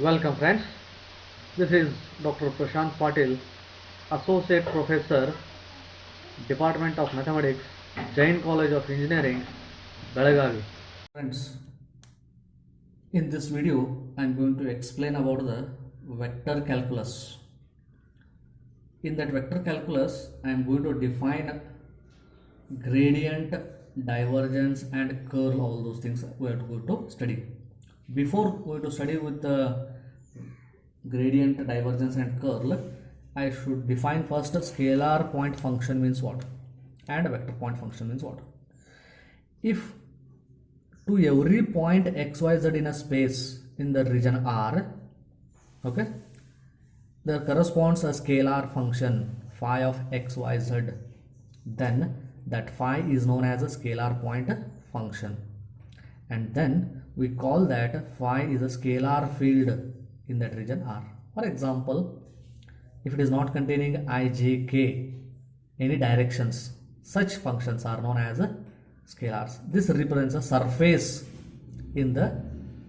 Welcome friends, this is Dr. Prashant Patil, Associate Professor, Department of Mathematics, Jain College of Engineering, Belagavi. Friends, in this video I am going to explain about the vector calculus. In that vector calculus I am going to define gradient, divergence and curl, all those things we are going to study. Before going to study with the gradient, divergence and curl, I should define first a scalar point function means what and a vector point function means what. If to every point xyz in a space in the region R, okay, there corresponds a scalar function phi of xyz, then that phi is known as a scalar point function, and then we call that phi is a scalar field in that region R. For example, if it is not containing I, j, k, any directions, such functions are known as scalars. This represents a surface in the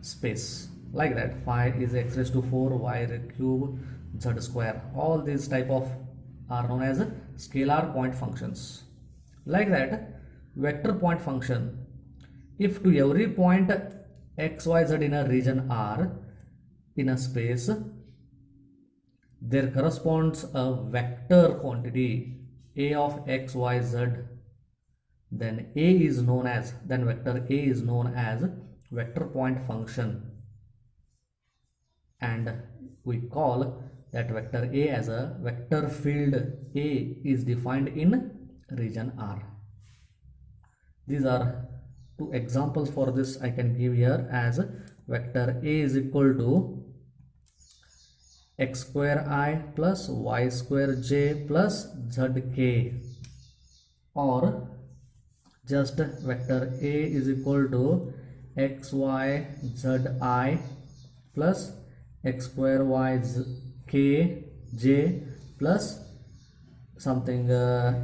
space, like that. Phi is x raised to 4 y cube z square. All these type of are known as scalar point functions. Like that, vector point function, if to every point x, y, z in a region R in a space, there corresponds a vector quantity a of x, y, z, then a is known as, then vector a is known as vector point function, and we call that vector a as a vector field. A is defined in region R. These are two examples for this I can give here, as vector a is equal to x square I plus y square j plus zk, or just vector a is equal to x y z I plus x square y k j plus something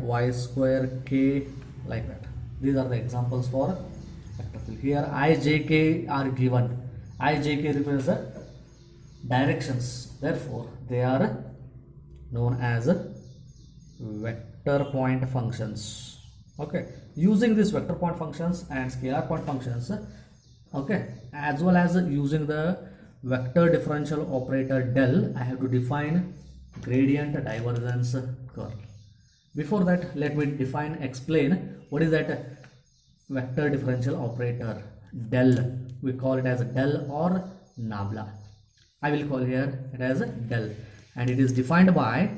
y square k, like that. These are the examples for vector field. Here I, j, k are given. I, j, k represents the directions, therefore they are known as vector point functions. Okay, using these vector point functions and scalar point functions, okay, as well as using the vector differential operator del, I have to define gradient, divergence, curl. Before that, let me explain what is that vector differential operator del. We call it as del or nabla. I will call here it as del, and it is defined by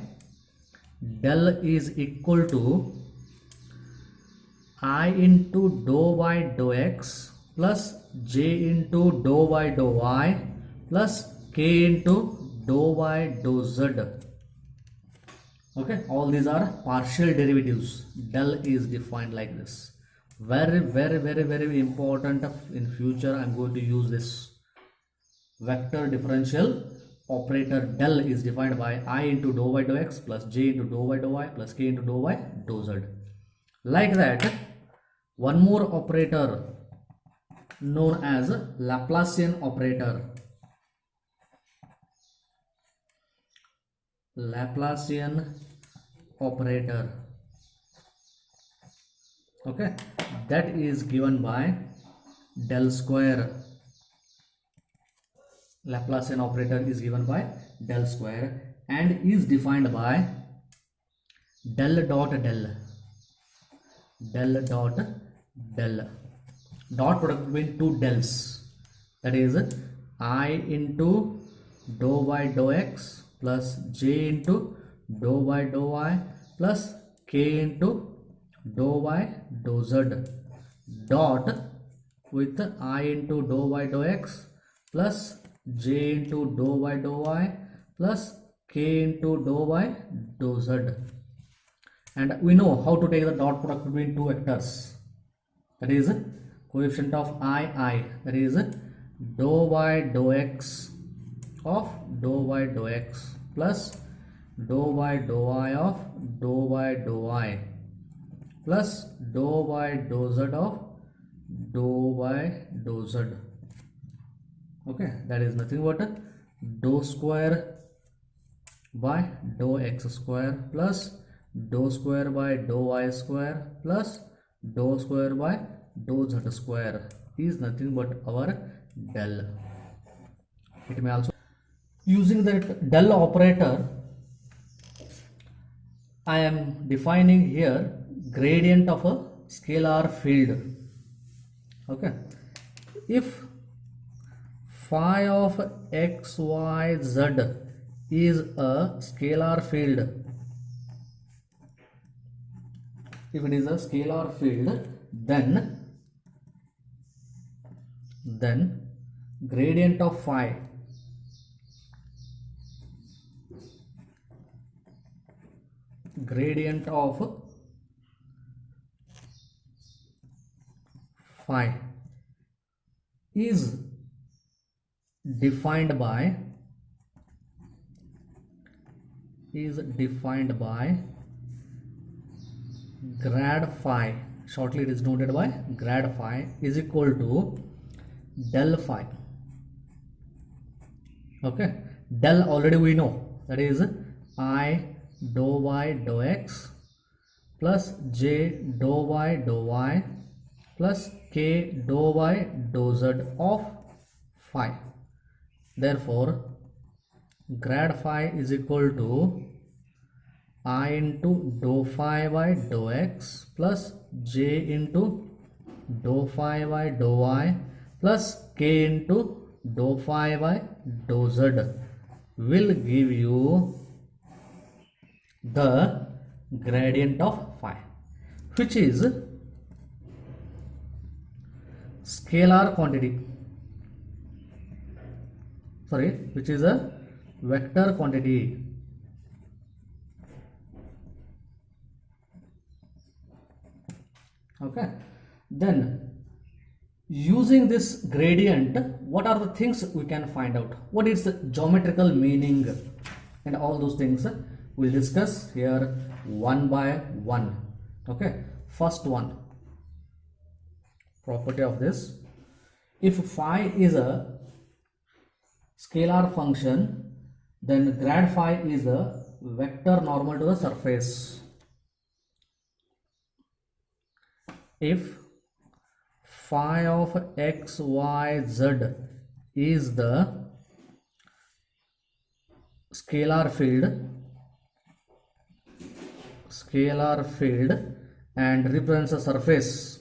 del is equal to I into dou by dou x plus j into dou by dou y plus k into dou by dou z. Okay, all these are partial derivatives. Del is defined like this. Very important. In future I am going to use this. Vector differential operator del is defined by I into dou by dou x plus j into dou by dou y plus k into dou by dou z. Like that, one more operator known as Laplacian operator. Laplacian operator, okay, that is given by del square. Laplacian operator is given by del square and is defined by del dot del. Del dot del. Dot product between two dels, that is I into dou by dou x plus j into dou by dou y plus k into dou by dou z, dot with I into dou by dou x plus j into dou by dou y plus k into dou by dou z. And we know how to take the dot product between two vectors, that is coefficient of I, that is dou by dou x of dou by dou x plus dou by dou y of dou by dou y plus dou by dou z of dou by dou z. Okay, that is nothing but dou square by dou x square plus dou square by dou y square plus dou square by dou z square is nothing but our del. It may also, using that del operator, I am defining here gradient of a scalar field. Okay, if phi of x y z is a scalar field, if it is a scalar field, then gradient of phi is defined by grad phi, shortly it is noted by grad phi is equal to del phi. Okay, del already we know, that is I dou y dou x plus j dou y dou y plus k dou y dou z of phi. Therefore grad phi is equal to I into dou phi by dou x plus j into dou phi by dou y plus k into dou phi by dou z will give you the gradient of phi, which is scalar quantity, which is a vector quantity. Okay, then using this gradient, what are the things we can find out? What is the geometrical meaning? And all those things we'll discuss here one by one. Okay, first one, property of this: if phi is a scalar function, then grad phi is a vector normal to the surface. If phi of x, y, z is the scalar field and represents a surface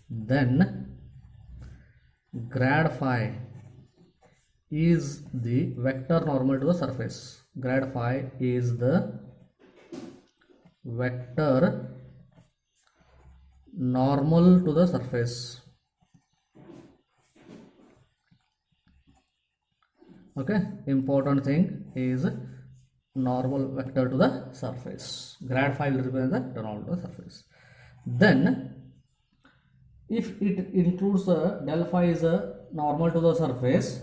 then grad phi is the vector normal to the surface. Grad phi is the vector normal to the surface. Okay, important thing is normal vector to the surface. Grad phi will represent the normal to the surface. Then if it includes del phi is a normal to the surface,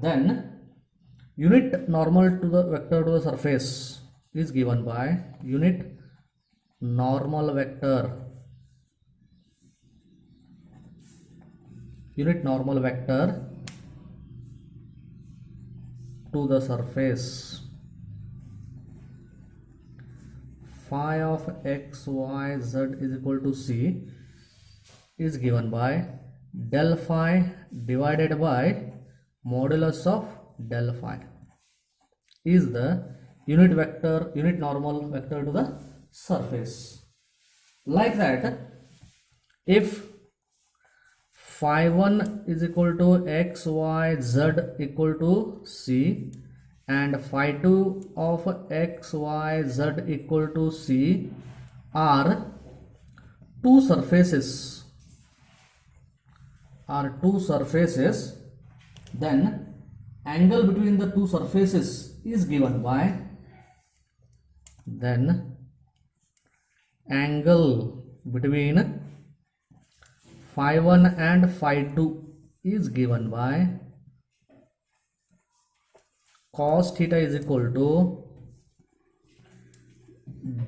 then unit normal to the vector to the surface is given by unit normal vector to the surface. Phi of x, y, z is equal to c is given by del phi divided by modulus of del phi is the unit normal vector to the surface. Like that, if phi 1 is equal to x, y, z equal to c and phi 2 of x, y, z equal to c are two surfaces, then angle between the two surfaces is given by angle between phi 1 and phi 2 is given by cos theta is equal to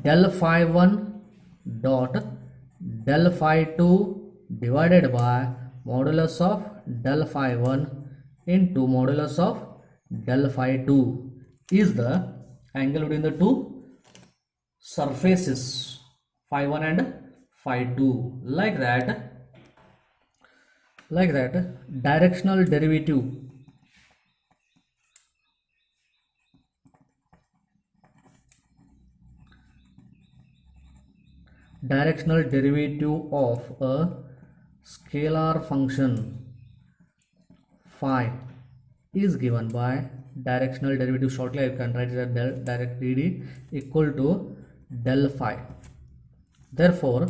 del phi 1 dot del phi 2 divided by modulus of del phi 1 into modulus of del phi 2 is the angle between the two surfaces phi 1 and phi 2. Like that directional derivative of a scalar function phi is given by directional derivative. Shortly I can write that direct dd equal to del phi. Therefore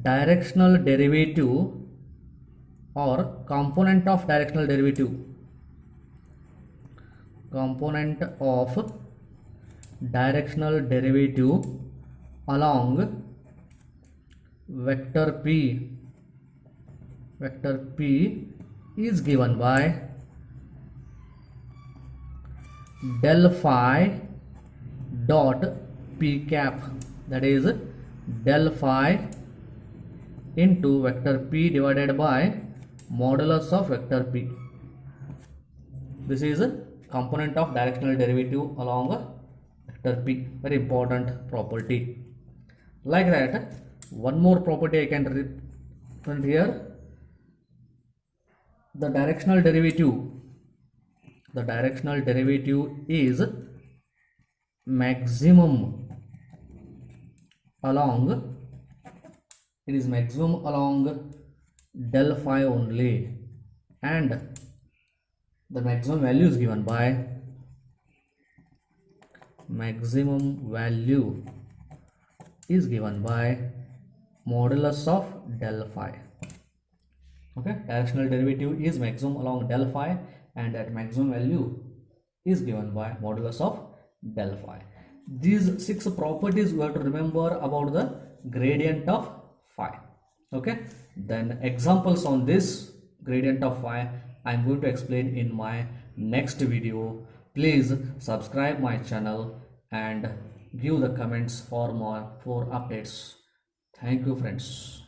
directional derivative or component of directional derivative along vector p is given by del phi dot p cap, that is del phi into vector p divided by modulus of vector p. This is a component of directional derivative along vector p, very important property. Like that, one more property I can represent here. The directional derivative is maximum along del phi only, and the maximum value is given by modulus of del phi. Okay, directional derivative is maximum along del phi, and that maximum value is given by modulus of del phi. These 6 properties we have to remember about the gradient of phi. Okay, then examples on this gradient of phi I am going to explain in my next video. Please subscribe my channel and give the comments for updates. Thank you friends.